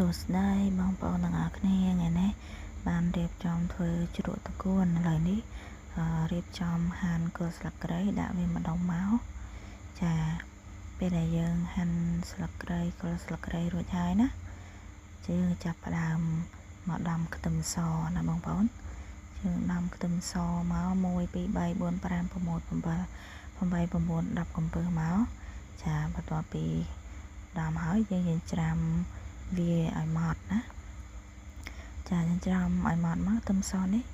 សួស្តីបងប្អូនទាំងអស់គ្នាថ្ងៃនេះបានរៀបចំធ្វើជ្រក់តកួនឥឡូវនេះរៀបចំហាន់គល់ស្លឹកគ្រៃដាក់វាម្ដងមកចាពេលដែលយើងហាន់ស្លឹកគ្រៃគល់ស្លឹកគ្រៃរួចហើយណាយើងចាប់ផ្ដើមមកដំខ្ទឹមសណាបងប្អូនយើងដំខ្ទឹមសមក1 2 3 4 5 6 7 8 9 10កំពឹសមកចាបន្ទាប់ពីដំហើយយើងច្រាំវាឲ្យម៉ត់ណាចាយើងច្រាំឲ្យម៉ត់មកខ្ទឹមសនេះ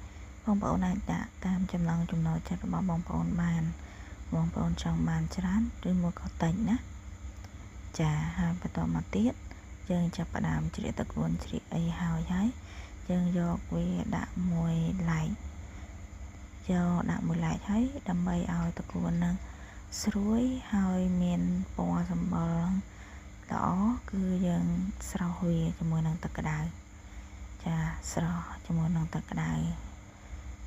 បងប្អូនអាចដាក់តាមចំណង់ចំណូលចិត្តរបស់បងប្អូនបានបងប្អូនចង់បានច្រើនឬមួយក៏តិចណាចាហើយបន្តមកទៀតយើងចាប់ផ្ដើមជ្រៀកតកួនជ្រៀកអីហើយយើងយកវាដាក់មួយឡែកហើយដើម្បីឲ្យតកួននឹងស្រួយហើយមានពណ៌សម្បុរល្អគឺយើងស្រោះវាជាមួយនឹងទឹកក្តៅចាស្រោះជាមួយនឹងទឹកក្តៅ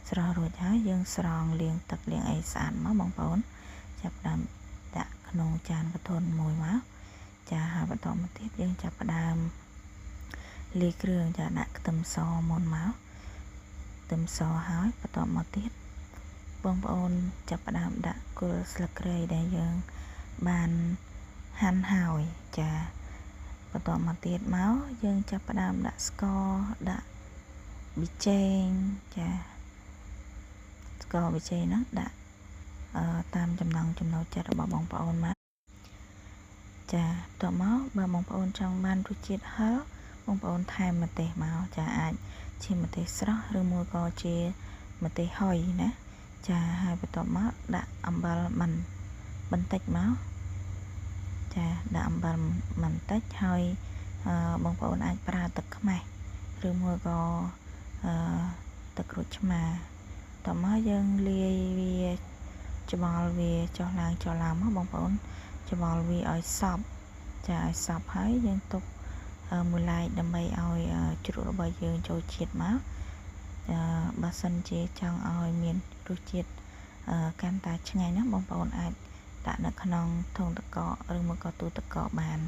ស្រោះរួចហើយយើងស្រង់លាងទឹកលាងអីស្អាតមកបងប្អូនចាប់ផ្ដើមដាក់ក្នុងចានកធុនមួយមកចាហើយបន្តមកទៀតយើងចាប់ផ្ដើមលាយគ្រឿងចាដាក់ខ្ទឹមសមុនមកខ្ទឹមសហើយបន្តមកទៀតបងប្អូនចាប់ផ្ដើមដាក់គល់ស្លឹកគ្រៃដែលយើងបានហាន់ហើយចាបន្តមកទៀតមកយើងចាប់ផ្ដើមដាក់ស្ករដាក់ប៊ីចេងចាស្ករប៊ីចេងហ្នឹងដាក់តាមចំណង់ចំណូលចិត្តរបស់បងប្អូនមកចាបន្ទាប់មកបើបងប្អូនចង់បានរសជាតិហឹរបងប្អូនថែមម្ទេសមកចាអាចជាម្ទេសស្រស់ឬមួយក៏ជាម្ទេសហុយណាចាហើយបន្ទាប់មកដាក់អំបិលបន្តិចមកចាដាក់អំបិលបន្តិចហើយបងប្អូនអាចប្រើទឹកខ្មេះឬមួយក៏ទឹកក្រូចឆ្មាតមកយើងលាយវាច្បល់វាចុះឡើងមកបងប្អូនច្បល់វាឲ្យសព្វចាឲ្យសព្វហើយយើងទុកមួយឡែកដើម្បីឲ្យជ្រក់របស់យើងចូលជាតិមកបើសិនជាចង់ឲ្យមានរសជាតិកាន់តែឆ្ងាញ់ណាបងប្អូនអាចដាក់នៅក្នុងធុងទឹកកកឬមួយក៏ទូទឹកកកបាន